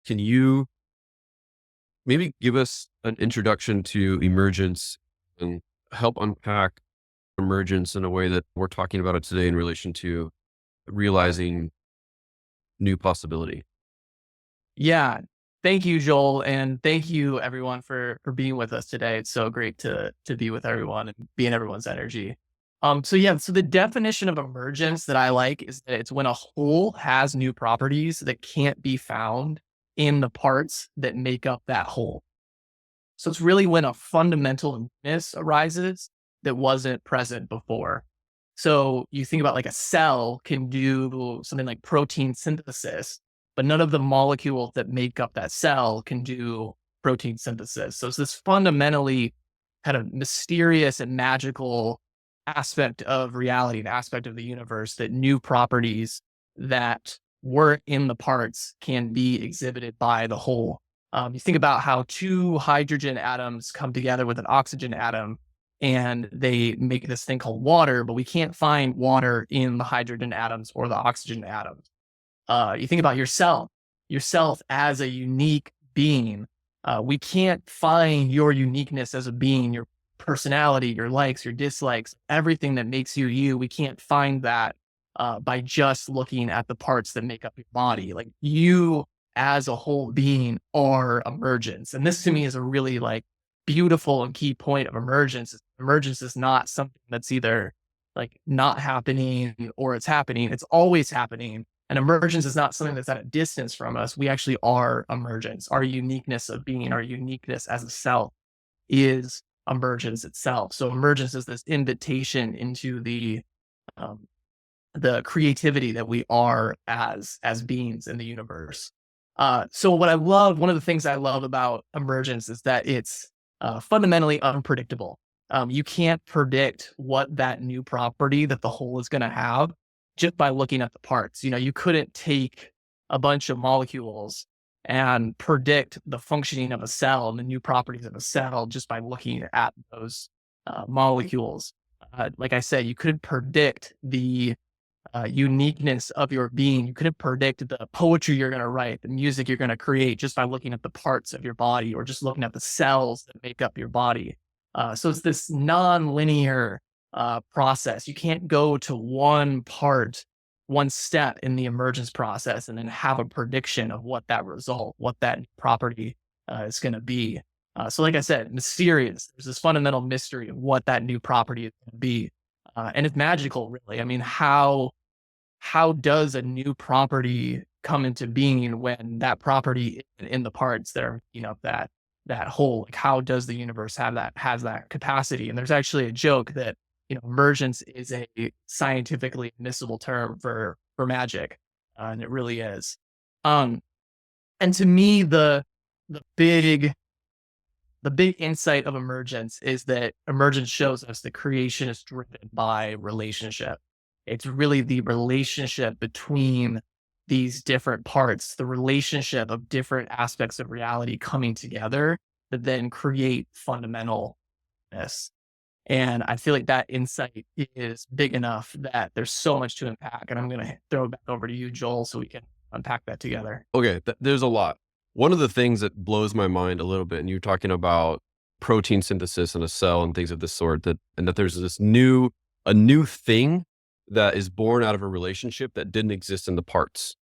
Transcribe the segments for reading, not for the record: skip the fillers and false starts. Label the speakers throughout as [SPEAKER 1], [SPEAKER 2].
[SPEAKER 1] Can you maybe give us an introduction to emergence and help unpack emergence in a way that we're talking about it today in relation to realizing new possibility?
[SPEAKER 2] Yeah. Thank you, Joel. And thank you everyone for being with us today. It's so great to be with everyone and be in everyone's energy. So the definition of emergence that I like is that it's when a whole has new properties that can't be found in the parts that make up that whole. So it's really when a fundamental newness arises that wasn't present before. So you think about like a cell can do something like protein synthesis, but none of the molecules that make up that cell can do protein synthesis. So it's this fundamentally kind of mysterious and magical aspect of reality, the aspect of the universe that new properties that weren't in the parts can be exhibited by the whole. You think about how two hydrogen atoms come together with an oxygen atom and they make this thing called water, but we can't find water in the hydrogen atoms or the oxygen atoms. You think about yourself as a unique being. We can't find your uniqueness as a being, your personality, your likes, your dislikes, everything that makes you you. We can't find that by just looking at the parts that make up your body. Like you as a whole being are emergence. And this to me is a really like beautiful and key point of emergence. Emergence is not something that's either like not happening or it's happening. It's always happening. And emergence is not something that's at a distance from us. We actually are emergence. Our uniqueness of being, our uniqueness as a self is emergence itself. So emergence is this invitation into the creativity that we are as beings in the universe. So one of the things I love about emergence is that it's fundamentally unpredictable. You can't predict what that new property that the whole is going to have just by looking at the parts. You know, you couldn't take a bunch of molecules and predict the functioning of a cell and the new properties of a cell just by looking at those molecules. Like I said, you couldn't predict the uniqueness of your being. You couldn't predict the poetry you're going to write, the music you're going to create just by looking at the parts of your body or just looking at the cells that make up your body. So it's this non-linear process. You can't go to one step in the emergence process and then have a prediction of what that result, what that property is going to be. So like I said, mysterious. There's this fundamental mystery of what that new property is going to be. And it's magical, really. I mean, how does a new property come into being when that property in the parts that are, that whole, like how does the universe has that capacity? And there's actually a joke that, emergence is a scientifically admissible term for magic. And it really is. And to me, the big insight of emergence is that emergence shows us that creation is driven by relationship. It's really the relationship between these different parts, the relationship of different aspects of reality coming together that then create fundamentalness. And I feel like that insight is big enough that there's so much to unpack. And I'm going to throw it back over to you, Joel, so we can unpack that together.
[SPEAKER 1] Okay, there's a lot. One of the things that blows my mind a little bit, and you're talking about protein synthesis in a cell and things of this sort, and that there's a new thing that is born out of a relationship that didn't exist in the parts.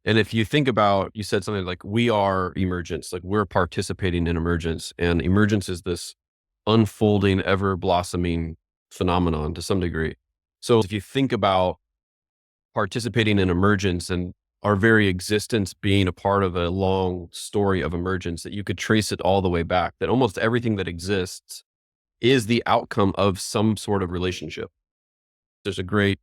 [SPEAKER 1] And if you think about, you said something like, we are emergence, like we're participating in emergence, and emergence is this unfolding, ever blossoming phenomenon to some degree. So if you think about participating in emergence and our very existence being a part of a long story of emergence, that you could trace it all the way back, that almost everything that exists is the outcome of some sort of relationship. There's a great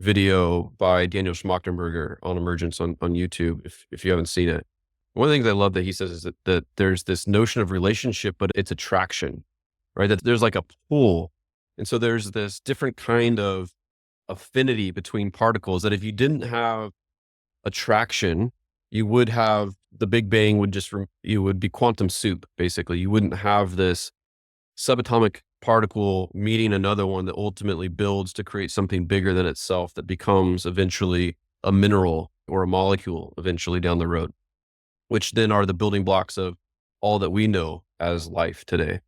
[SPEAKER 1] video by Daniel Schmachtenberger on emergence on YouTube, if you haven't seen it. One of the things I love that he says is that there's this notion of relationship, but it's attraction, right? That there's like a pull. And so there's this different kind of affinity between particles that if you didn't have attraction, you would have the Big Bang you would be quantum soup, basically. You wouldn't have this subatomic particle meeting another one that ultimately builds to create something bigger than itself that becomes eventually a mineral or a molecule eventually down the road. which then are the building blocks of all that we know as life today.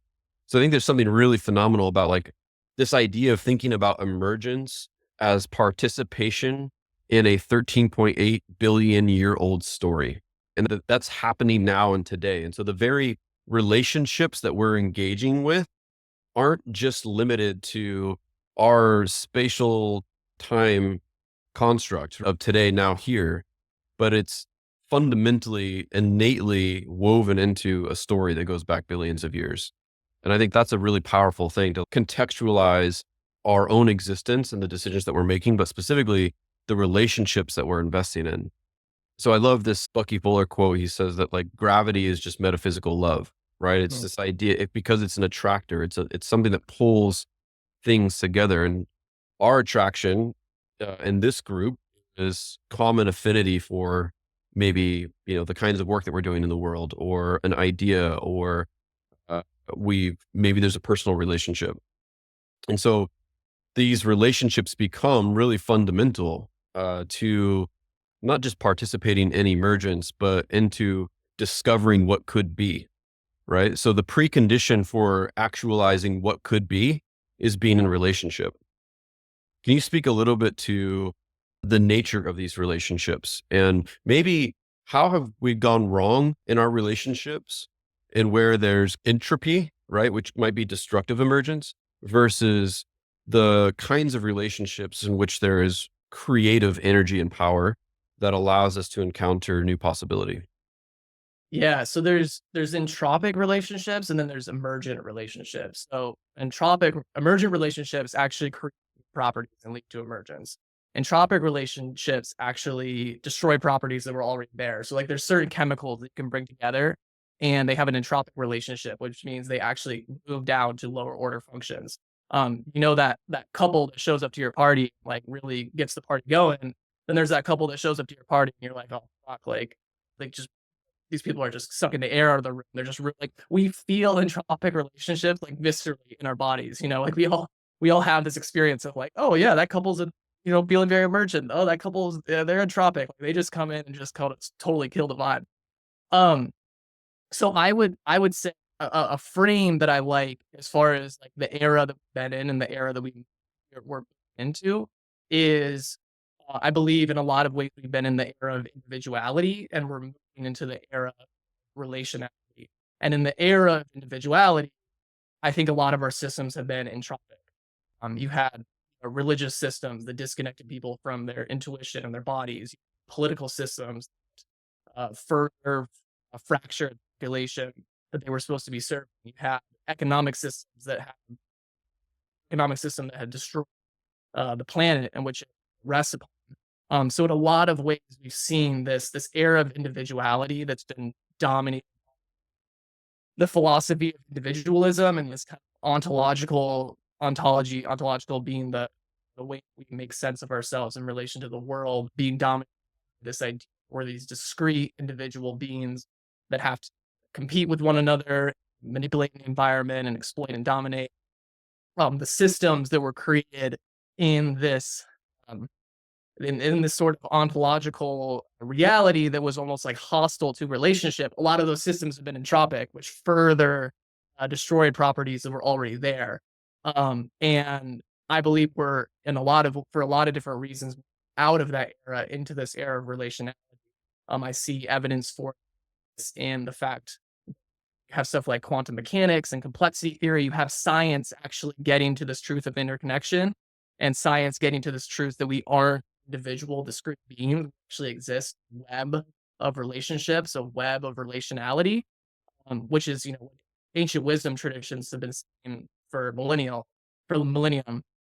[SPEAKER 1] So I think there's something really phenomenal about like this idea of thinking about emergence as participation in a 13.8 billion year old story. And that's happening now and today. And so the very relationships that we're engaging with aren't just limited to our spatial time construct of today, now, here, but it's fundamentally, innately woven into a story that goes back billions of years. And I think that's a really powerful thing to contextualize our own existence and the decisions that we're making, but specifically the relationships that we're investing in. So I love this Bucky Fuller quote. He says that like gravity is just metaphysical love, right? It's
[SPEAKER 2] Mm.
[SPEAKER 1] this idea because it's an attractor. It's something that pulls things together. And our attraction in this group is common affinity for maybe, the kinds of work that we're doing in the world, or an idea, or uh, maybe there's a personal relationship. And so these relationships become really fundamental to not just participating in emergence, but into discovering what could be, right? So the precondition for actualizing what could be is being in relationship. Can you speak a little bit to the nature of these relationships, and maybe how have we gone wrong in our relationships, and where there's entropy, right, which might be destructive emergence, versus the kinds of relationships in which there is creative energy and power that allows us to encounter new possibility?
[SPEAKER 2] Yeah, so there's entropic relationships and then there's emergent relationships. So emergent relationships actually create properties and lead to emergence. Entropic relationships actually destroy properties that were already there. So like there's certain chemicals that you can bring together and they have an entropic relationship, which means they actually move down to lower order functions. That couple that shows up to your party like really gets the party going. Then there's that couple that shows up to your party and you're like, oh fuck, like just these people are just sucking the air out of the room. They're just like we feel entropic relationships like viscerally in our bodies. Like we all have this experience of like, oh yeah, that couple's feeling very emergent. Oh, that couple's they're entropic. Like, they just come in and just totally kill the vibe. Um, so I would say a frame that I like as far as like the era that we've been in and the era that we're into is I believe in a lot of ways we've been in the era of individuality and we're moving into the era of relationality. And in the era of individuality, I think a lot of our systems have been entropic. You had religious systems that disconnected people from their intuition and their bodies, political systems further fractured the population that they were supposed to be serving. You had economic system that had destroyed the planet in which it rests upon. So in a lot of ways, we've seen this era of individuality that's been dominating the philosophy of individualism and this kind of ontological being the way we make sense of ourselves in relation to the world, being dominated by this idea or these discrete individual beings that have to compete with one another, manipulate the environment, and exploit and dominate. The systems that were created in this um, in this sort of ontological reality that was almost like hostile to relationship, a lot of those systems have been entropic, which further destroyed properties that were already there. And I believe for a lot of different reasons, out of that era into this era of relationality. I see evidence for this in the fact you have stuff like quantum mechanics and complexity theory. You have science actually getting to this truth of interconnection, and science getting to this truth that we are individual, discrete beings. We actually exist web of relationships, a web of relationality, which is what ancient wisdom traditions have been saying for millennium.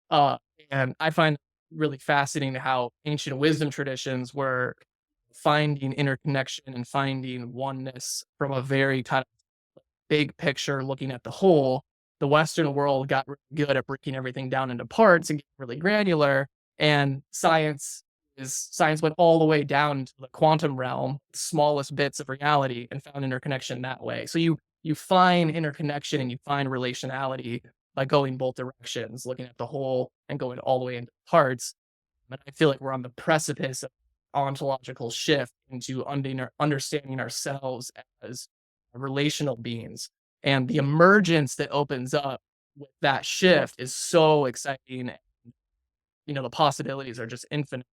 [SPEAKER 2] Uh, and I find really fascinating how ancient wisdom traditions were finding interconnection and finding oneness from a very kind of big picture, looking at the whole. The Western world got really good at breaking everything down into parts and getting really granular. And science went all the way down to the quantum realm, the smallest bits of reality, and found interconnection that way. So you find interconnection and you find relationality by going both directions, looking at the whole and going all the way into parts. And I feel like we're on the precipice of ontological shift into understanding ourselves as relational beings. And the emergence that opens up with that shift is so exciting. The possibilities are just infinite.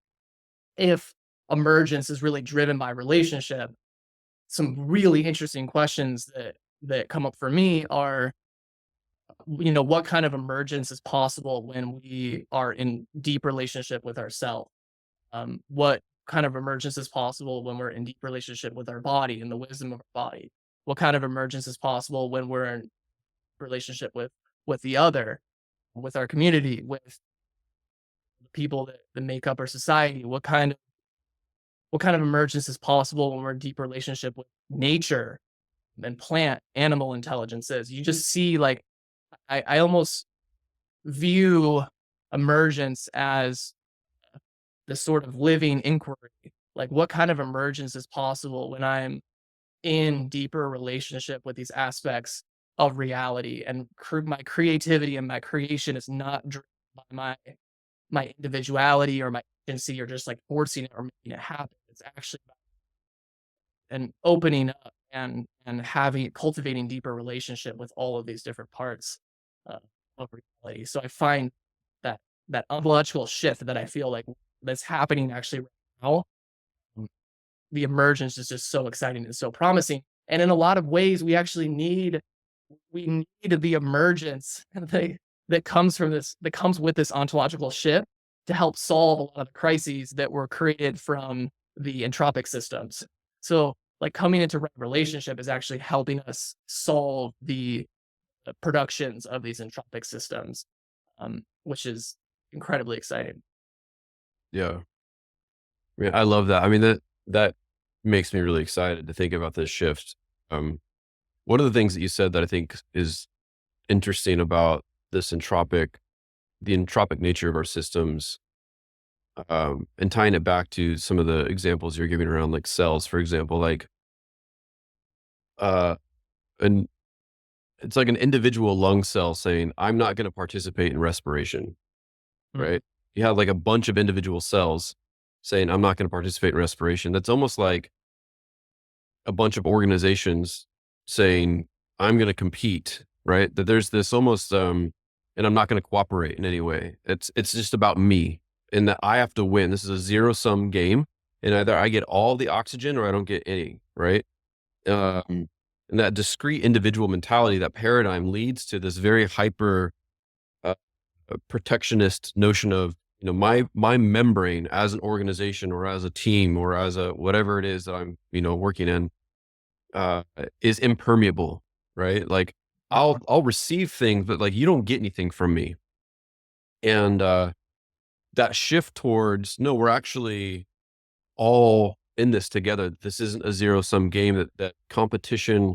[SPEAKER 2] If emergence is really driven by relationship, some really interesting questions that come up for me are, what kind of emergence is possible when we are in deep relationship with ourselves? What kind of emergence is possible when we're in deep relationship with our body and the wisdom of our body? What kind of emergence is possible when we're in relationship with the other, with our community, with people that make up our society? What kind of emergence is possible when we're in deep relationship with nature and plant, animal intelligences? You just see, like, I almost view emergence as this sort of living inquiry. Like, what kind of emergence is possible when I'm in deeper relationship with these aspects of reality, and my creativity and my creation is not driven by my individuality or my agency or just like forcing it or making it happen. It's actually about and opening up and having cultivating deeper relationship with all of these different parts uh, of reality. So I find that ontological shift that I feel like that's happening actually right now, mm, the emergence is just so exciting and so promising. And in a lot of ways, we need the emergence that comes from this, that comes with this ontological shift, to help solve a lot of the crises that were created from the entropic systems. So, like, coming into right relationship is actually helping us solve the productions of these entropic systems, which is incredibly exciting.
[SPEAKER 1] Yeah. I mean, I love that. I mean, that makes me really excited to think about this shift. Um, One of the things that you said that I think is interesting about this the entropic nature of our systems, and tying it back to some of the examples you're giving around like cells, for example, like, uh, and it's like an individual lung cell saying, I'm not going to participate in respiration,
[SPEAKER 2] Mm,
[SPEAKER 1] right? You have like a bunch of individual cells saying, I'm not going to participate in respiration. That's almost like a bunch of organizations saying, I'm going to compete, right? That there's this almost, and I'm not going to cooperate in any way. It's just about me, and that I have to win. This is a zero sum game, and either I get all the oxygen or I don't get any, right? And that discrete individual mentality, that paradigm leads to this very hyper uh, protectionist notion of, my membrane as an organization or as a team or as a whatever it is that I'm, working in, uh, is impermeable, right? Like,
[SPEAKER 2] mm,
[SPEAKER 1] I'll receive things, but like, you don't get anything from me. And that shift towards, no, we're actually all in this together. This isn't a zero sum game. That competition,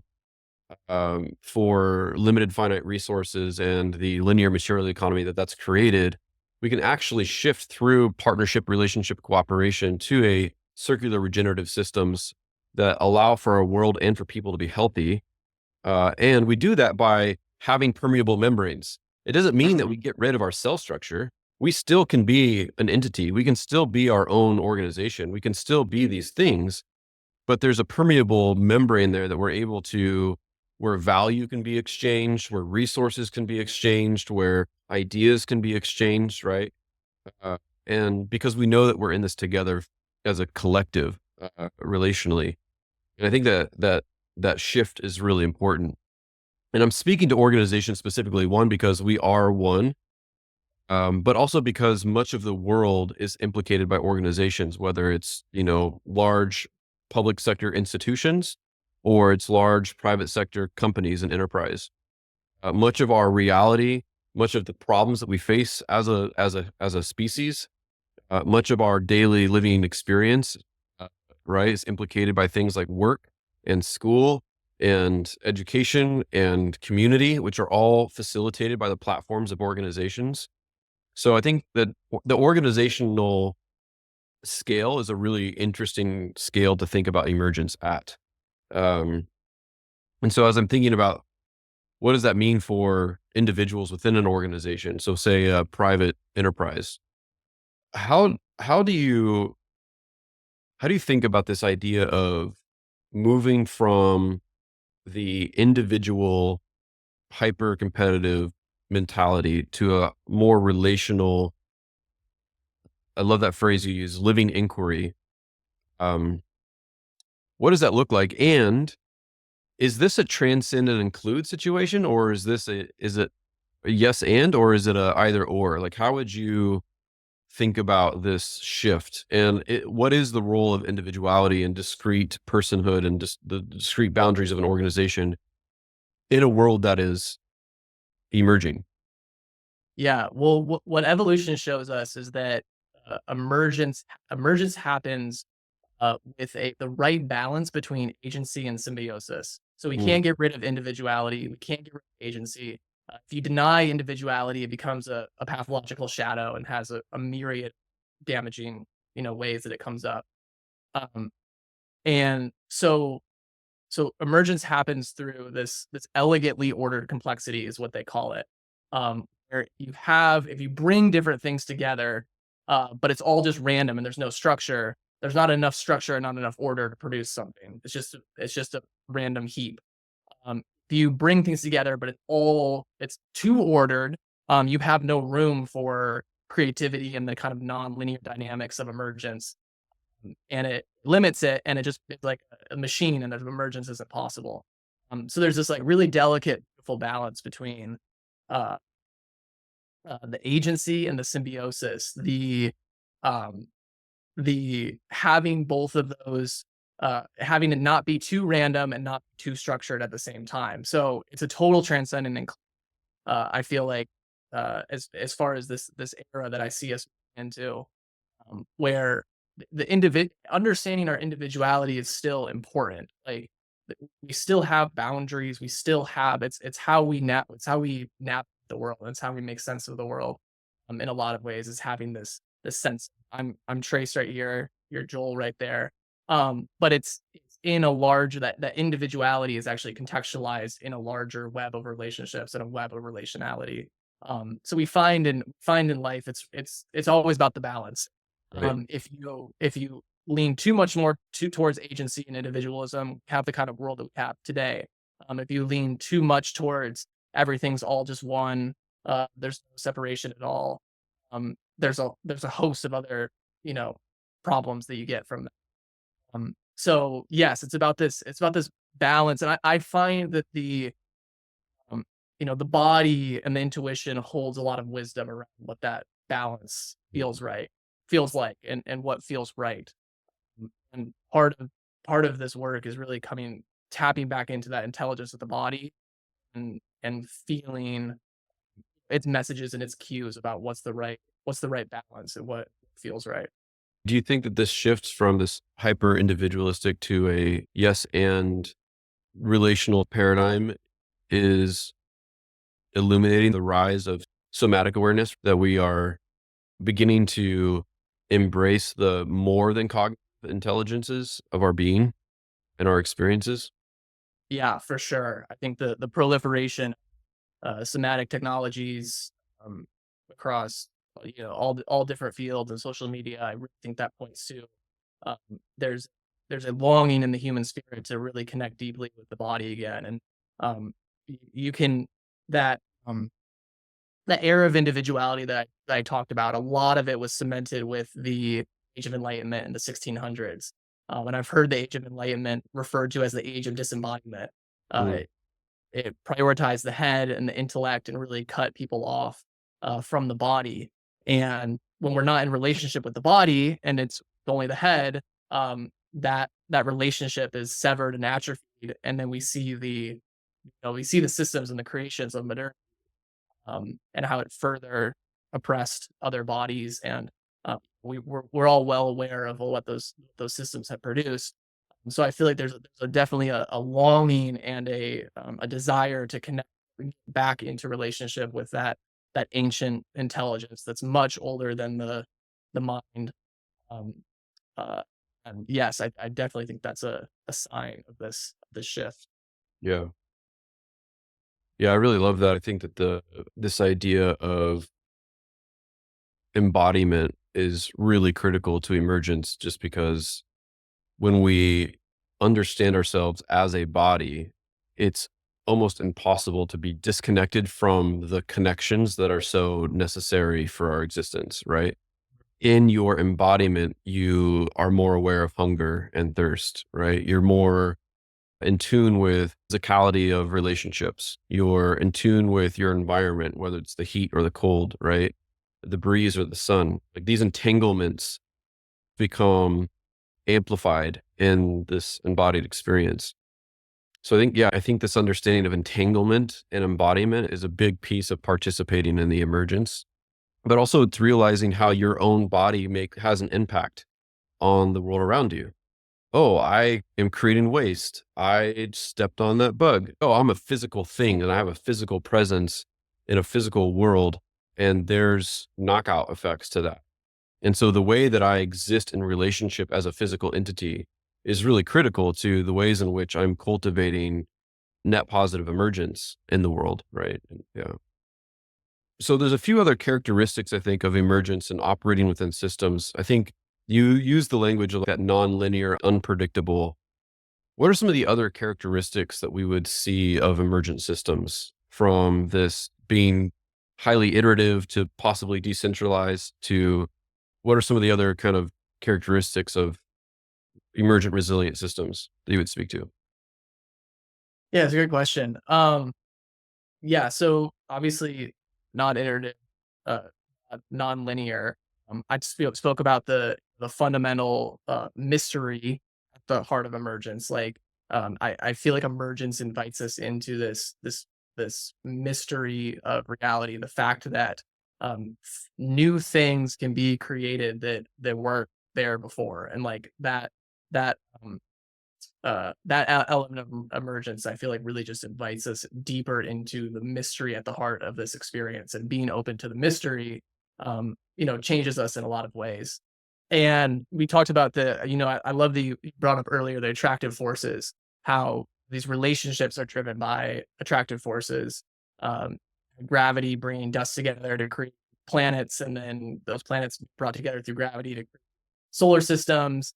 [SPEAKER 1] for limited finite resources and the linear material economy that's created, we can actually shift through partnership, relationship, cooperation to a circular regenerative systems that allow for a world and for people to be healthy. And we do that by having permeable membranes. It doesn't mean that we get rid of our cell structure. We still can be an entity. We can still be our own organization. We can still be these things, but there's a permeable membrane there that we're able to, where value can be exchanged, where resources can be exchanged, where ideas can be exchanged, right? Uh, and because we know that we're in this together as a collective, relationally. And I think that shift is really important. And I'm speaking to organizations specifically, one, because we are one, but also because much of the world is implicated by organizations, whether it's, large public sector institutions or it's large private sector companies and enterprise. Much of our reality, much of the problems that we face as a species, much of our daily living experience, uh, right, is implicated by things like work and school and education and community, which are all facilitated by the platforms of organizations. So I think that the organizational scale is a really interesting scale to think about emergence at. Um, and so as I'm thinking about what does that mean for individuals within an organization, so say a private enterprise, how do you how do you think about this idea of moving from the individual hyper competitive mentality to a more relational, I love that phrase you use, living inquiry. Um, what does that look like? And is this a transcend and include situation, or is it a yes and, or is it a either or? Like, how would you think about this shift? And what is the role of individuality and discrete personhood and just the discrete boundaries of an organization in a world that is emerging?
[SPEAKER 2] Yeah. Well, what evolution shows us is that emergence happens with the right balance between agency and symbiosis. So we
[SPEAKER 1] Mm,
[SPEAKER 2] can't get rid of individuality. We can't get rid of agency. If you deny individuality, it becomes a pathological shadow and has a myriad damaging, ways that it comes up. Um, and so emergence happens through this elegantly ordered complexity is what they call it. Where you have if you bring different things together, but it's all just random and there's no structure, there's not enough structure and not enough order to produce something. It's just a random heap. If you bring things together, but it's too ordered, you have no room for creativity and the kind of non-linear dynamics of emergence, and it limits it, and it's like a machine, and the emergence isn't possible. So there's this like really delicate, beautiful balance between uh, the agency and the symbiosis. Um, the having both of those, having it not be too random and not too structured at the same time. So it's a total transcendent. I feel like as far as this era that I see us into, where understanding our individuality is still important. Like we still have boundaries. We still have it's how we navigate the world. It's how we make sense of the world. In a lot of ways, is having this sense. I'm Trace right here. You're Joel right there. But it's in a large that individuality is actually contextualized in a larger web of relationships and a web of relationality. So we find in life it's always about the balance.
[SPEAKER 1] right.
[SPEAKER 2] If you lean too much more towards agency and individualism, have the kind of world that we have today. If you lean too much towards everything's all just one, there's no separation at all. There's a host of other you know problems that you get from that. So yes, it's about this balance, and I find that um, the body and the intuition holds a lot of wisdom around what that balance feels like, and what feels right. And part of this work is really tapping back into that intelligence of the body, and feeling its messages and its cues about what's the right balance and what feels right.
[SPEAKER 1] Do you think that this shifts from this hyper individualistic to a yes and relational paradigm is illuminating the rise of somatic awareness, that we are beginning to embrace the more than cognitive intelligences of our being and our experiences?
[SPEAKER 2] Yeah, for sure. I think the proliferation somatic technologies, um, across all different fields and social media. I really think that points to, um, there's there's a longing in the human spirit to really connect deeply with the body again, and you can that that era of individuality that I talked about. A lot of it was cemented with the Age of Enlightenment in the 1600s, and I've heard the Age of Enlightenment referred to as the Age of Disembodiment. Uh,
[SPEAKER 1] Mm,
[SPEAKER 2] it prioritized the head and the intellect and really cut people off from the body. And when we're not in relationship with the body and it's only the head, that relationship is severed and atrophied. And then we see the systems and the creations of modernity, and how it further oppressed other bodies. And we're all well aware of what those systems have produced. So I feel like there's definitely a longing and a desire to connect back into relationship with that ancient intelligence that's much older than the mind. Um, uh, and yes, I definitely think that's a sign of this shift.
[SPEAKER 1] yeah. Yeah, I really love that. I think that this idea of embodiment is really critical to emergence, just because when we understand ourselves as a body, it's almost impossible to be disconnected from the connections that are so necessary for our existence, right? In your embodiment, you are more aware of hunger and thirst, right? You're more in tune with physicality of relationships. You're in tune with your environment, whether it's the heat or the cold, right? The breeze or the sun. Like these entanglements become amplified in this embodied experience. So I think this understanding of entanglement and embodiment is a big piece of participating in the emergence, but also it's realizing how your own body has an impact on the world around you. Oh, I am creating waste. I stepped on that bug. Oh, I'm a physical thing and I have a physical presence in a physical world, and there's knockout effects to that. And so the way that I exist in relationship as a physical entity is really critical to the ways in which I'm cultivating net positive emergence in the world, right? And, yeah. So there's a few other characteristics I think of emergence and operating within systems. I think you use the language of that non-linear, unpredictable. What are some of the other characteristics that we would see of emergent systems, from this being highly iterative to possibly decentralized to what are some of the other kind of characteristics of emergent resilient systems that you would speak to?
[SPEAKER 2] Yeah, it's a good question. Yeah, so obviously not iterative, uh, non-linear. I just spoke about the fundamental mystery at the heart of emergence. Like, I feel like emergence invites us into this mystery of reality. The fact that new things can be created that weren't there before, and like that element of emergence, I feel like really just invites us deeper into the mystery at the heart of this experience, and being open to the mystery, changes us in a lot of ways. And we talked about I love that you brought up earlier the attractive forces, how these relationships are driven by attractive forces, um, gravity bringing dust together to create planets, and then those planets brought together through gravity to create solar systems.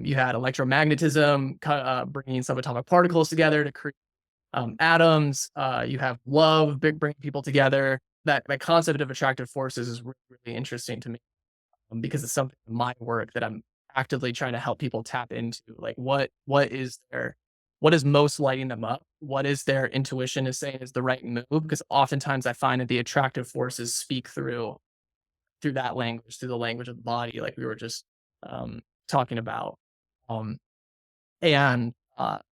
[SPEAKER 2] You had electromagnetism bringing subatomic particles together to create atoms. You have love bringing people together. That concept of attractive forces is really, really interesting to me, because it's something in my work that I'm actively trying to help people tap into. Like, what is most lighting them up? What is their intuition is saying is the right move? Because oftentimes I find that the attractive forces speak through that language, through the language of the body, like we were just talking about. Um,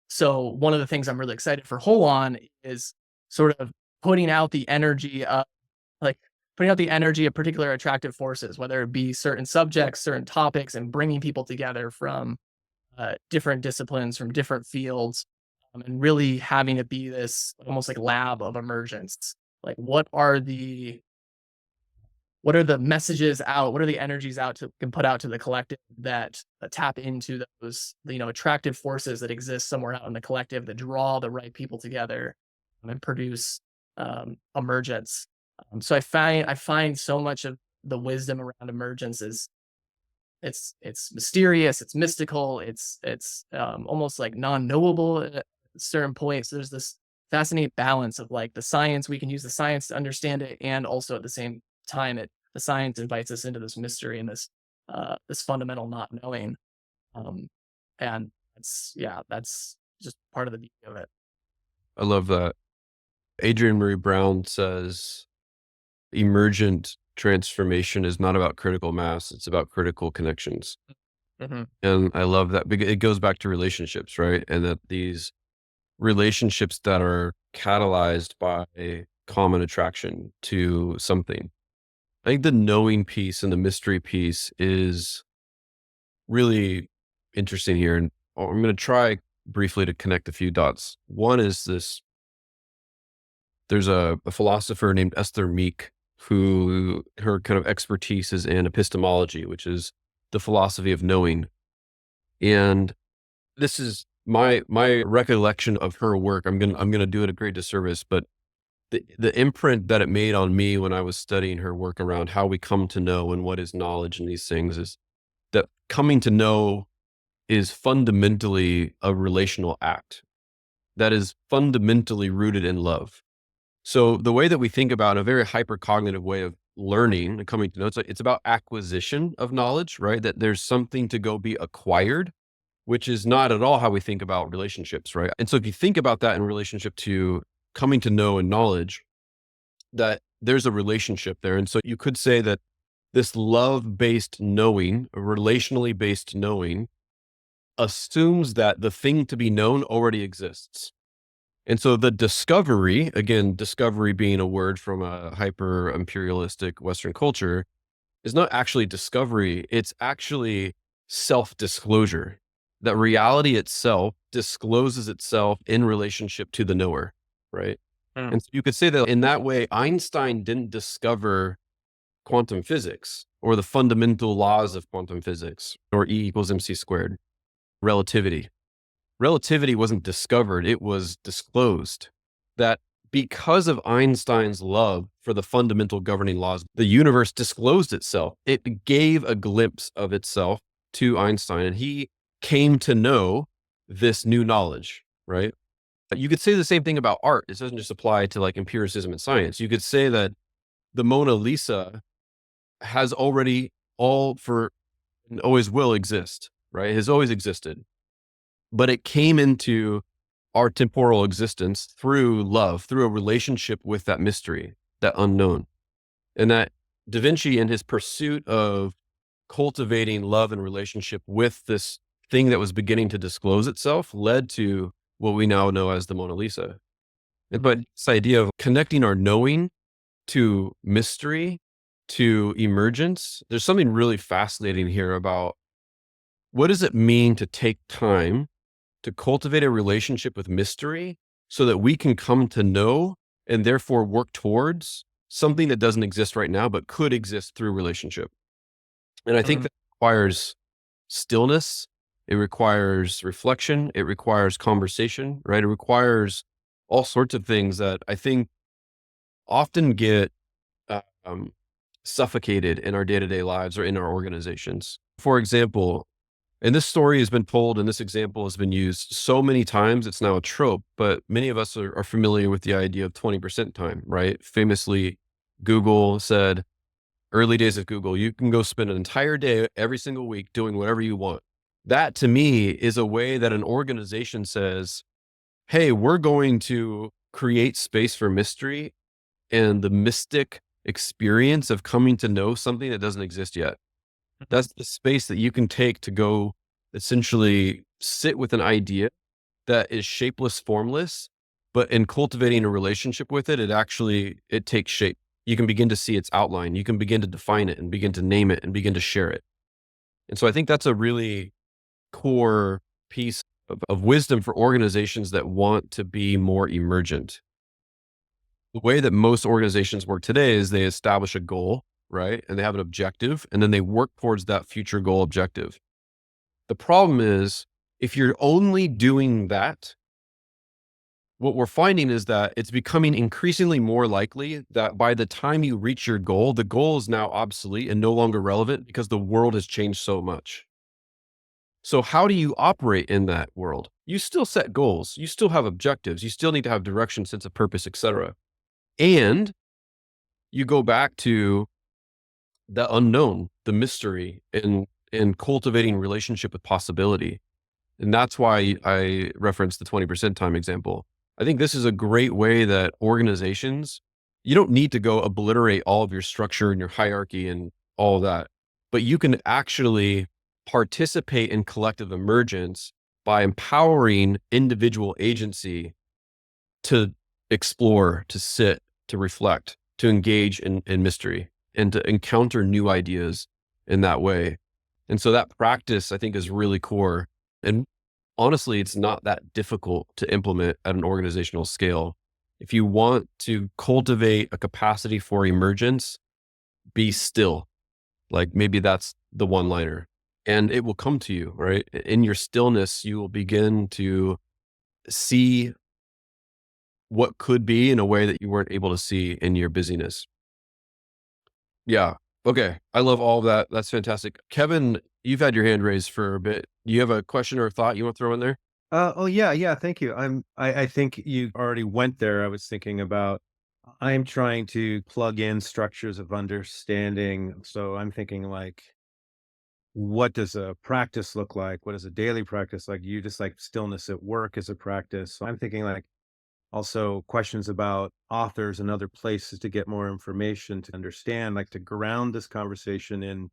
[SPEAKER 2] so one of the things I'm really excited for Holon is sort of putting out the energy of like putting out the energy of particular attractive forces, whether it be certain subjects, certain topics, and bringing people together from different disciplines, from different fields, and really having it be this almost like lab of emergence. Like, what are the messages out? What are the energies out to can put out to the collective that tap into those, attractive forces that exist somewhere out in the collective that draw the right people together, and produce emergence. So I find so much of the wisdom around emergence is it's mysterious, it's mystical, it's almost like non-knowable at certain points. There's this fascinating balance of like the science, we can use the science to understand it, and also at the same time the science invites us into this mystery and this fundamental not knowing. Um, and that's just part of the beauty of it.
[SPEAKER 1] I love that. Adrienne Marie Brown says emergent transformation is not about critical mass, it's about critical connections.
[SPEAKER 2] Mhm.
[SPEAKER 1] And I love that because it goes back to relationships, right? And that these relationships that are catalyzed by a common attraction to something. I think the knowing piece and the mystery piece is really interesting here. And I'm going to try briefly to connect a few dots. One is this: there's a philosopher named Esther Meek, who her kind of expertise is in epistemology, which is the philosophy of knowing. And this is my recollection of her work. I'm gonna do it a great disservice, but the imprint that it made on me when I was studying her work around how we come to know and what is knowledge and these things is that coming to know is fundamentally a relational act that is fundamentally rooted in love. So the way that we think about a very hypercognitive way of learning and coming to know, it's about acquisition of knowledge, right? That there's something to go be acquired, which is not at all how we think about relationships, right? And so if you think about that in relationship to coming to know and knowledge, that there's a relationship there. And so you could say that this love-based knowing, a relationally based knowing, assumes that the thing to be known already exists. And so the discovery, again, discovery being a word from a hyper imperialistic Western culture, is not actually discovery. It's actually self-disclosure. That reality itself discloses itself in relationship to the knower, right?
[SPEAKER 2] Mm.
[SPEAKER 1] And so you could say that in that way, Einstein didn't discover quantum physics or the fundamental laws of quantum physics or E equals MC squared, relativity. Relativity wasn't discovered, it was disclosed. That because of Einstein's love for the fundamental governing laws, the universe disclosed itself. It gave a glimpse of itself to Einstein, and he came to know this new knowledge, right? You could say the same thing about art. It doesn't just apply to like empiricism and science. You could say that the Mona Lisa has already all for and always will exist, right? It has always existed, but it came into our temporal existence through love, through a relationship with that mystery, that unknown. And that Da Vinci, in his pursuit of cultivating love and relationship with this thing that was beginning to disclose itself, led to what we now know as the Mona Lisa. But this idea of connecting our knowing to mystery, to emergence, there's something really fascinating here about what does it mean to take time to cultivate a relationship with mystery so that we can come to know and therefore work towards something that doesn't exist right now, but could exist through relationship. And I think that requires stillness. It requires reflection. It requires conversation, right? It requires all sorts of things that I think often get um, suffocated in our day-to-day lives or in our organizations. For example, and this story has been told and this example has been used so many times, it's now a trope, but many of us are familiar with the idea of 20% time, right? Famously, Google said, early days of Google, you can go spend an entire day every single week doing whatever you want. That to me is a way that an organization says, hey, we're going to create space for mystery and the mystic experience of coming to know something that doesn't exist yet. That's the space that you can take to go essentially sit with an idea that is shapeless, formless, but in cultivating a relationship with it, it takes shape. You can begin to see its outline. You can begin to define it and begin to name it and begin to share it. And so I think that's a really core piece of wisdom for organizations that want to be more emergent. The way that most organizations work today is they establish a goal, right? And they have an objective, and then they work towards that future goal objective. The problem is if you're only doing that, what we're finding is that it's becoming increasingly more likely that by the time you reach your goal, the goal is now obsolete and no longer relevant because the world has changed so much. So how do you operate in that world? You still set goals. You still have objectives. You still need to have direction, sense of purpose, etc. And you go back to the unknown, the mystery, and cultivating relationship with possibility. And that's why I referenced the 20% time example. I think this is a great way that organizations, you don't need to go obliterate all of your structure and your hierarchy and all of that, but you can actually participate in collective emergence by empowering individual agency to explore, to sit, to reflect, to engage in mystery and to encounter new ideas in that way. And so that practice, I think, is really core. And honestly, it's not that difficult to implement at an organizational scale. If you want to cultivate a capacity for emergence, be still. Like maybe that's the one liner and it will come to you, right? In your stillness, you will begin to see what could be in a way that you weren't able to see in your busyness. Yeah. Okay. I love all of that. That's fantastic. Kevin, you've had your hand raised for a bit. Do you have a question or a thought you want to throw in there?
[SPEAKER 3] Oh yeah, thank you. I think you already went there. I was thinking about I'm trying to plug in structures of understanding. So I'm thinking like, what does a practice look like? What is a daily practice like? You just like stillness at work as a practice. So I'm thinking like also questions about authors and other places to get more information to understand, like to ground this conversation in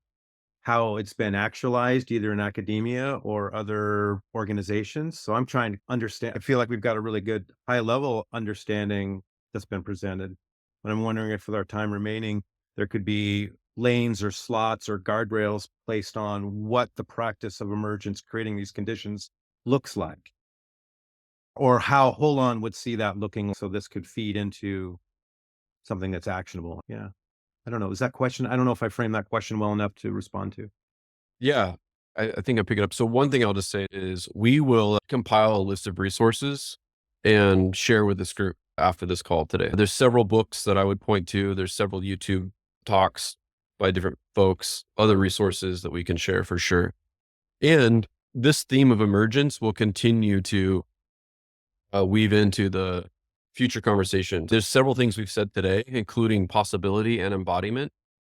[SPEAKER 3] how it's been actualized either in academia or other organizations. So I'm trying to understand. I feel like we've got a really good high level understanding that's been presented. But I'm wondering if with our time remaining, there could be lanes or slots or guardrails placed on what the practice of emergence, creating these conditions, looks like, or how Holon would see that looking. So this could feed into something that's actionable. Yeah. I don't know. Is that question? I don't know if I framed that question well enough to respond to.
[SPEAKER 1] Yeah, I think I pick it up. So one thing I'll just say is we will compile a list of resources and share with this group after this call today. There's several books that I would point to. There's several YouTube talks by different folks, other resources that we can share for sure. And this theme of emergence will continue to weave into the future conversation. There's several things we've said today, including possibility and embodiment,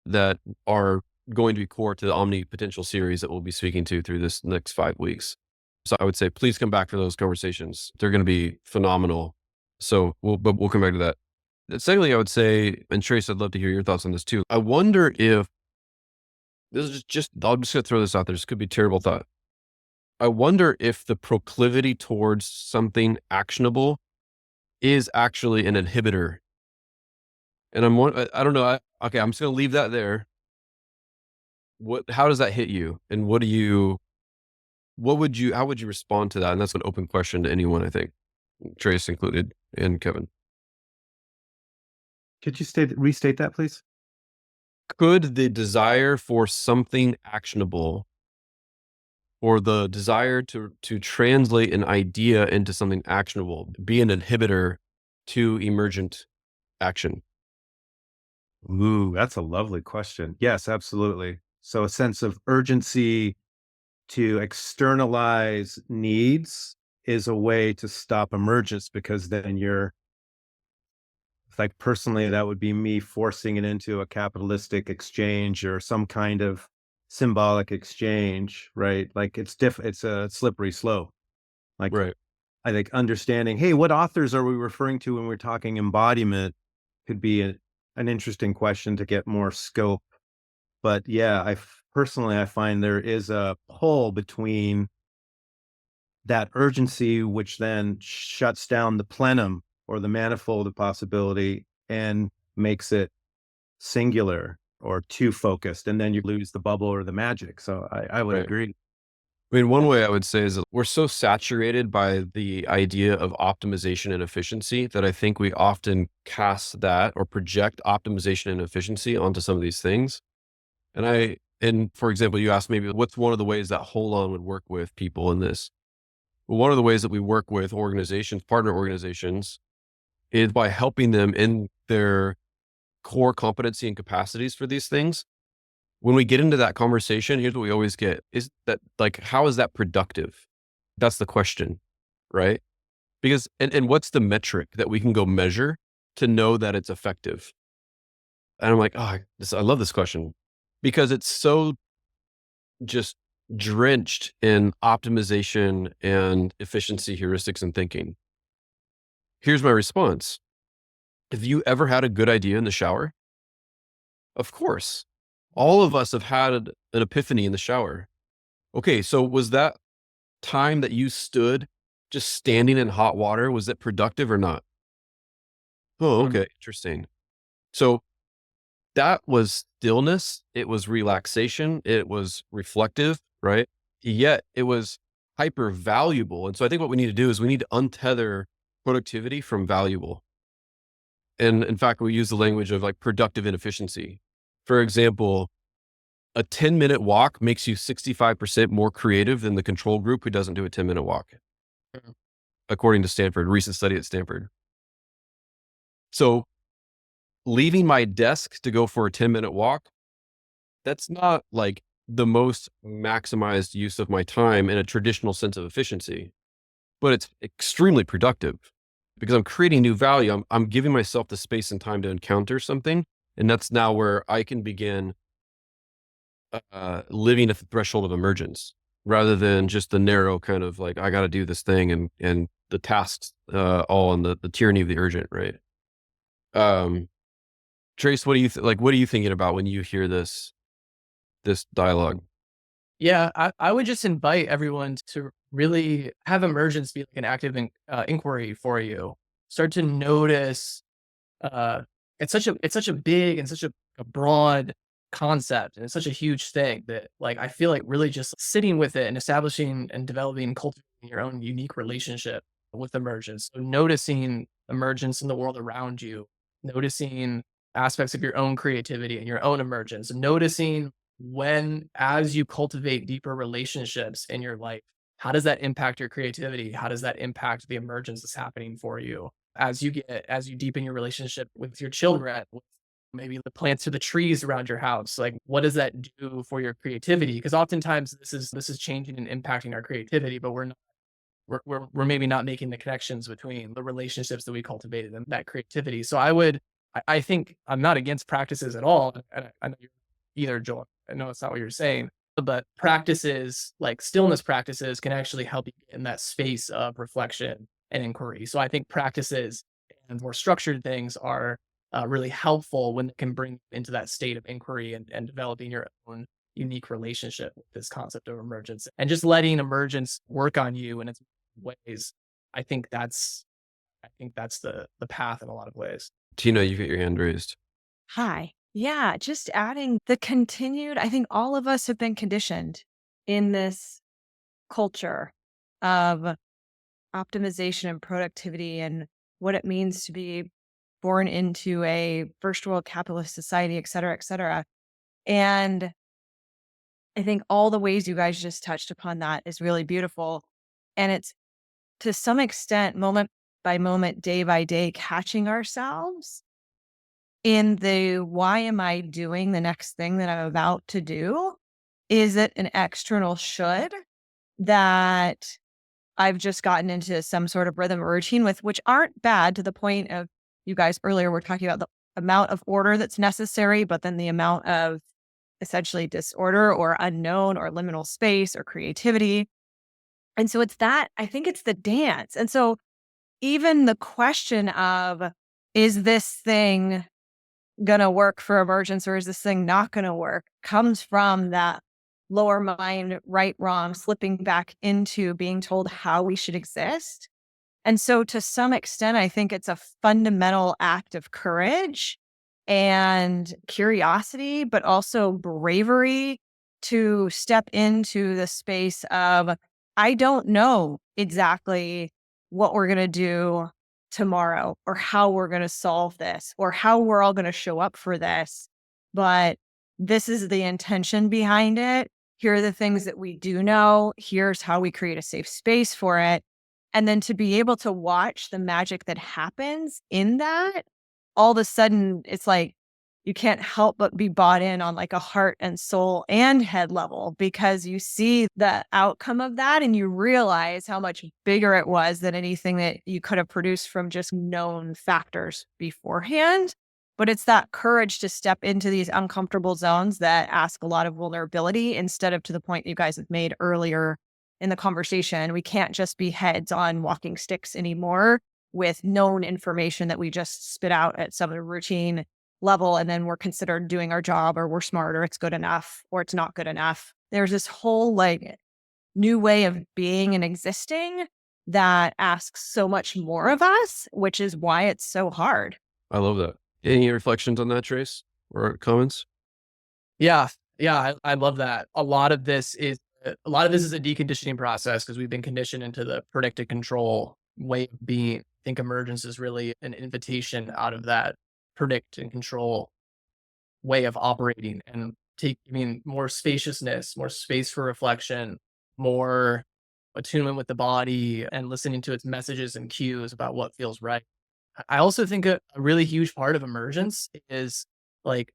[SPEAKER 1] that are going to be core to the OmniPotential series that we'll be speaking to through this next 5 weeks. So I would say, please come back for those conversations. They're going to be phenomenal. So we'll come back to that. Secondly, I would say, and Trace, I'd love to hear your thoughts on this too. I wonder if this is I'm just going to throw this out there. This could be a terrible thought. I wonder if the proclivity towards something actionable is actually an inhibitor. And I don't know. Okay, I'm just going to leave that there. How does that hit you? And how would you respond to that? And that's an open question to anyone, I think, Trace included and Kevin.
[SPEAKER 3] Could you restate that, please?
[SPEAKER 1] Could the desire for something actionable or the desire to translate an idea into something actionable be an inhibitor to emergent action?
[SPEAKER 3] Ooh, that's a lovely question. Yes, absolutely. So a sense of urgency to externalize needs is a way to stop emergence because then you're like personally, that would be me forcing it into a capitalistic exchange or some kind of symbolic exchange, right? Like it's a slippery slope. Like
[SPEAKER 1] Right.
[SPEAKER 3] I think understanding, hey, what authors are we referring to when we're talking embodiment could be an interesting question to get more scope. But yeah, personally, I find there is a pull between that urgency, which then shuts down the plenum or the manifold of possibility and makes it singular or too focused. And then you lose the bubble or the magic. So I would
[SPEAKER 1] Right.
[SPEAKER 3] agree.
[SPEAKER 1] I mean, one way I would say is that we're so saturated by the idea of optimization and efficiency that I think we often cast that or project optimization and efficiency onto some of these things. And for example, you asked maybe what's one of the ways that Holon would work with people in this? Well, one of the ways that we work with organizations, partner organizations, is by helping them in their core competency and capacities for these things. When we get into that conversation, here's what we always get is that like, how is that productive? That's the question, right? Because, and what's the metric that we can go measure to know that it's effective? And I'm like, I love this question because it's so just drenched in optimization and efficiency heuristics and thinking. Here's my response. Have you ever had a good idea in the shower? Of course. All of us have had an epiphany in the shower. Okay, so was that time that you stood just standing in hot water, was it productive or not? Oh, okay, interesting. So that was stillness, it was relaxation, it was reflective, right? Yet it was hyper valuable. And so I think what we need to do is we need to untether productivity from valuable. And in fact, we use the language of like productive inefficiency. For example, a 10-minute walk makes you 65% more creative than the control group who doesn't do a 10-minute walk,
[SPEAKER 2] Mhm.
[SPEAKER 1] according to Stanford, recent study at Stanford. So leaving my desk to go for a 10-minute walk, that's not like the most maximized use of my time in a traditional sense of efficiency, but it's extremely productive because I'm creating new value. I'm giving myself the space and time to encounter something. And that's now where I can begin living at the threshold of emergence rather than just the narrow kind of like, I got to do this thing and the tasks, all on the tyranny of the urgent. Right. Um, Trace, what do you like? What are you thinking about when you hear this dialogue?
[SPEAKER 2] Yeah, I would just invite everyone to really have emergence be like an active inquiry for you. Start to notice. Uh, it's such a big and such a broad concept, and it's such a huge thing that like I feel like really just sitting with it and establishing and developing, cultivating your own unique relationship with emergence. So noticing emergence in the world around you, noticing aspects of your own creativity and your own emergence, noticing when as you cultivate deeper relationships in your life, how does that impact your creativity? How does that impact the emergence that's happening for you? As you deepen your relationship with your children, with maybe the plants or the trees around your house, like what does that do for your creativity? Because oftentimes this is changing and impacting our creativity, but we're maybe not making the connections between the relationships that we cultivated and that creativity. So I think I'm not against practices at all. And I know you're either, Joel. I know it's not what you're saying, but practices like stillness practices can actually help you get in that space of reflection and inquiry. So I think practices and more structured things are really helpful when it can bring you into that state of inquiry and developing your own unique relationship with this concept of emergence and just letting emergence work on you in its ways. I think that's the path in a lot of ways.
[SPEAKER 1] Tina, you get your hand raised.
[SPEAKER 4] Hi. Yeah, just adding the continued, I think all of us have been conditioned in this culture of optimization and productivity and what it means to be born into a first world capitalist society, et cetera, et cetera. And I think all the ways you guys just touched upon that is really beautiful. And it's to some extent, moment by moment, day by day, catching ourselves in the why am I doing the next thing that I'm about to do? Is it an external should that I've just gotten into some sort of rhythm or routine with, which aren't bad to the point of you guys earlier were talking about the amount of order that's necessary, but then the amount of essentially disorder or unknown or liminal space or creativity. And so it's that, I think it's the dance. And so even the question of, is this thing going to work for emergence or is this thing not going to work comes from that lower mind, right, wrong, slipping back into being told how we should exist. And so to some extent, I think it's a fundamental act of courage and curiosity, but also bravery to step into the space of, I don't know exactly what we're going to do tomorrow or how we're going to solve this or how we're all going to show up for this. But this is the intention behind it. Here are the things that we do know. Here's how we create a safe space for it. And then to be able to watch the magic that happens in that, all of a sudden it's like you can't help but be bought in on like a heart and soul and head level because you see the outcome of that and you realize how much bigger it was than anything that you could have produced from just known factors beforehand. But it's that courage to step into these uncomfortable zones that ask a lot of vulnerability instead of to the point you guys have made earlier in the conversation. We can't just be heads on walking sticks anymore with known information that we just spit out at some routine level. And then we're considered doing our job or we're smart or it's good enough or it's not good enough. There's this whole like new way of being and existing that asks so much more of us, which is why it's so hard.
[SPEAKER 1] I love that. Any reflections on that, Trace, or comments?
[SPEAKER 2] Yeah, yeah, I love that. A lot of this is a deconditioning process because we've been conditioned into the predicted control way of being. I think emergence is really an invitation out of that predict and control way of operating and more spaciousness, more space for reflection, more attunement with the body and listening to its messages and cues about what feels right. I also think a really huge part of emergence is like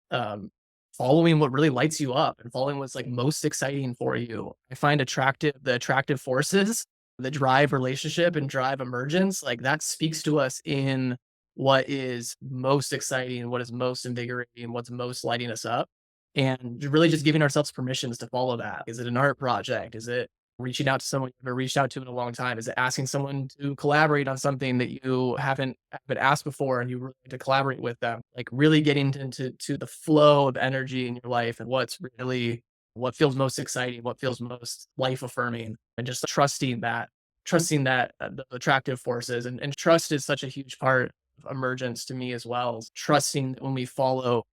[SPEAKER 2] um following what really lights you up and following what's like most exciting for you. I find the attractive forces that drive relationship and drive emergence, like that speaks to us in what is most exciting, what is most invigorating, what's most lighting us up. And really just giving ourselves permissions to follow that. Is it an art project? Is it reaching out to someone you've never reached out to in a long time? Is it asking someone to collaborate on something that you haven't asked before and you really need to collaborate with them? Like really getting into the flow of energy in your life and what feels most exciting, what feels most life affirming, and just trusting that the attractive forces and trust is such a huge part of emergence to me as well. Trusting that when we follow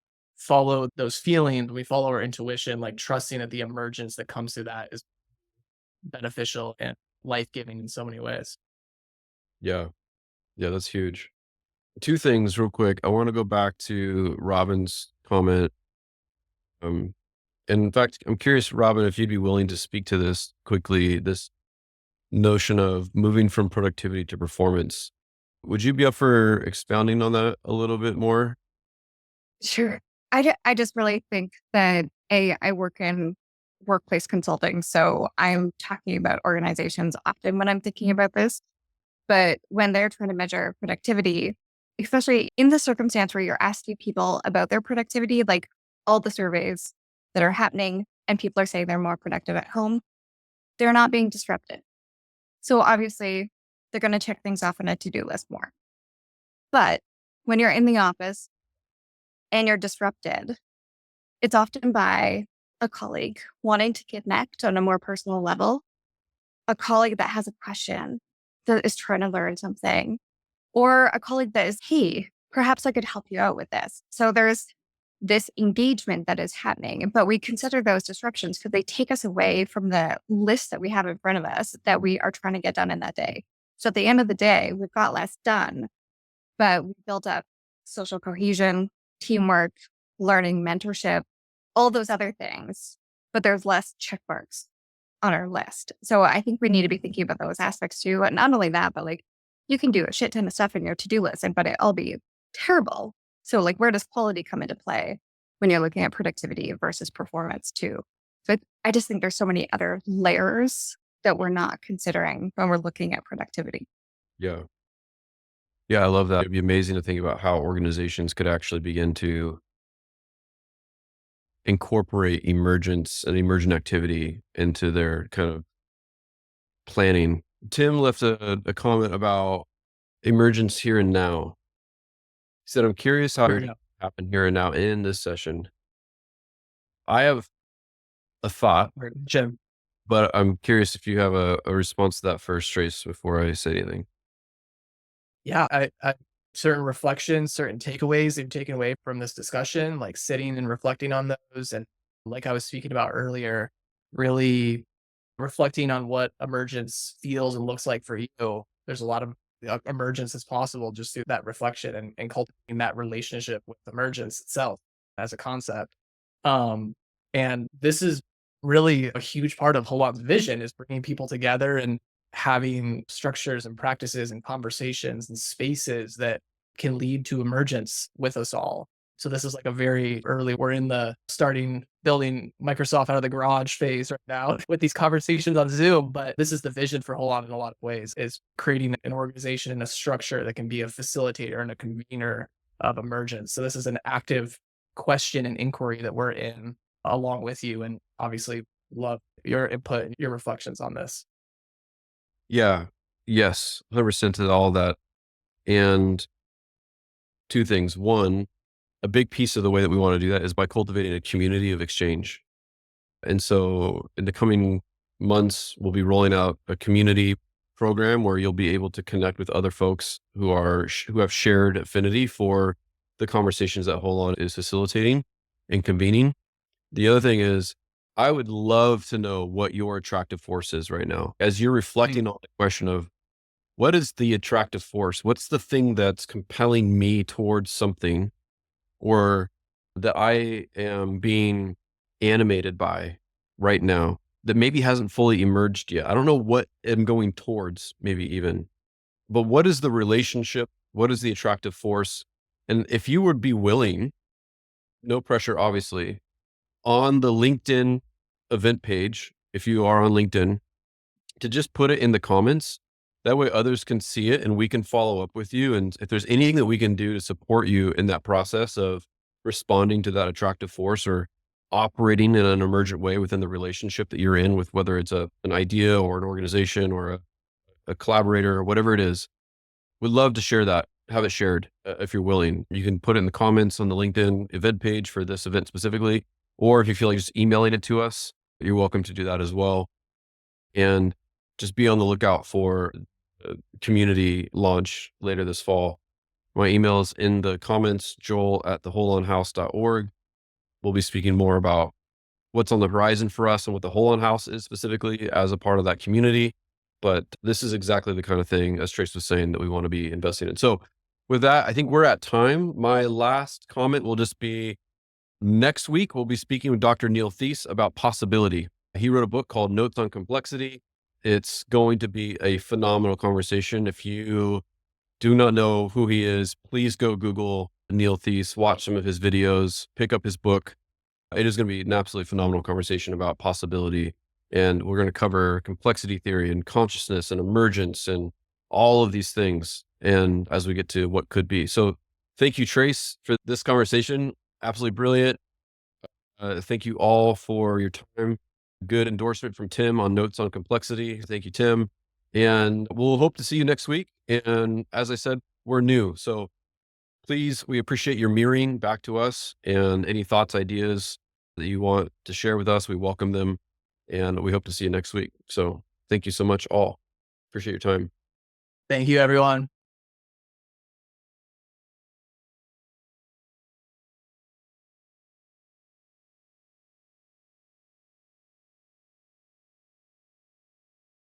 [SPEAKER 2] those feelings, when we follow our intuition, like trusting that the emergence that comes through that is beneficial and life-giving in so many ways.
[SPEAKER 1] Yeah. Yeah, that's huge. Two things real quick. I want to go back to Robin's comment. And in fact, I'm curious, Robin, if you'd be willing to speak to this quickly, this notion of moving from productivity to performance. Would you be up for expounding on that a little bit more?
[SPEAKER 5] Sure. I just really think that I work in workplace consulting. So I'm talking about organizations often when I'm thinking about this. But when they're trying to measure productivity, especially in the circumstance where you're asking people about their productivity, like all the surveys that are happening and people are saying they're more productive at home, they're not being disrupted. So obviously they're going to check things off on a to-do list more. But when you're in the office and you're disrupted, it's often by a colleague wanting to connect on a more personal level, a colleague that has a question, that is trying to learn something, or a colleague that is, hey, perhaps I could help you out with this. So there's this engagement that is happening, but we consider those disruptions because they take us away from the list that we have in front of us that we are trying to get done in that day. So at the end of the day, we've got less done, but we built up social cohesion, teamwork, learning, mentorship, all those other things, but there's less check marks on our list. So I think we need to be thinking about those aspects too. And not only that, but like you can do a shit ton of stuff in your to-do list, but it'll be terrible. So like where does quality come into play when you're looking at productivity versus performance too? So I just think there's so many other layers that we're not considering when we're looking at productivity.
[SPEAKER 1] Yeah. Yeah, I love that. It'd be amazing to think about how organizations could actually begin to incorporate emergence and emergent activity into their kind of planning. Tim left a comment about emergence here and now. He said, I'm curious how it happen here and now in this session. I have a thought,
[SPEAKER 2] Jim.
[SPEAKER 1] but I'm curious if you have a response to that first, Trace, before I say anything.
[SPEAKER 2] Yeah, I certain reflections, certain takeaways they've taken away from this discussion, like sitting and reflecting on those. And like I was speaking about earlier, really reflecting on what emergence feels and looks like for you. There's a lot of emergence is possible just through that reflection and cultivating that relationship with emergence itself as a concept. And this is really a huge part of Holon's vision is bringing people together and having structures and practices and conversations and spaces that can lead to emergence with us all. So this is like a very early, we're in the starting building Microsoft out of the garage phase right now with these conversations on Zoom. But this is the vision for Holon in a lot of ways is creating an organization and a structure that can be a facilitator and a convener of emergence. So this is an active question and inquiry that we're in along with you. And obviously love your input and your reflections on this.
[SPEAKER 1] Yeah. Yes. 100% to all that. And two things. One, a big piece of the way that we want to do that is by cultivating a community of exchange. And so in the coming months, we'll be rolling out a community program where you'll be able to connect with other folks who have shared affinity for the conversations that Holon is facilitating and convening. The other thing is, I would love to know what your attractive force is right now. As you're reflecting on the question of what is the attractive force? What's the thing that's compelling me towards something or that I am being animated by right now that maybe hasn't fully emerged yet? I don't know what I'm going towards, maybe even, but what is the relationship? What is the attractive force? And if you would be willing, no pressure, obviously, on the LinkedIn event page, if you are on LinkedIn, to just put it in the comments. That way others can see it and we can follow up with you. And if there's anything that we can do to support you in that process of responding to that attractive force or operating in an emergent way within the relationship that you're in with, whether it's an idea or an organization or a collaborator or whatever it is, we'd love to share that, have it shared if you're willing. You can put it in the comments on the LinkedIn event page for this event specifically, or if you feel like just emailing it to us, you're welcome to do that as well. And just be on the lookout for a community launch later this fall. My email is in the comments, joel@theholonhouse.org. We'll be speaking more about what's on the horizon for us and what the Holon House is specifically as a part of that community. But this is exactly the kind of thing, as Trace was saying, that we want to be investing in. So with that, I think we're at time. My last comment will just be next week, we'll be speaking with Dr. Neil Thies about possibility. He wrote a book called Notes on Complexity. It's going to be a phenomenal conversation. If you do not know who he is, please go Google Neil Thies, watch some of his videos, pick up his book. It is going to be an absolutely phenomenal conversation about possibility. And we're going to cover complexity theory and consciousness and emergence and all of these things. And as we get to what could be. So thank you, Trace, for this conversation. Absolutely brilliant. Thank you all for your time. Good endorsement from Tim on Notes on Complexity. Thank you, Tim. And we'll hope to see you next week. And as I said, we're new. So please, we appreciate your mirroring back to us, and any thoughts, ideas that you want to share with us, we welcome them. And we hope to see you next week. So thank you so much all. Appreciate your time.
[SPEAKER 2] Thank you, everyone.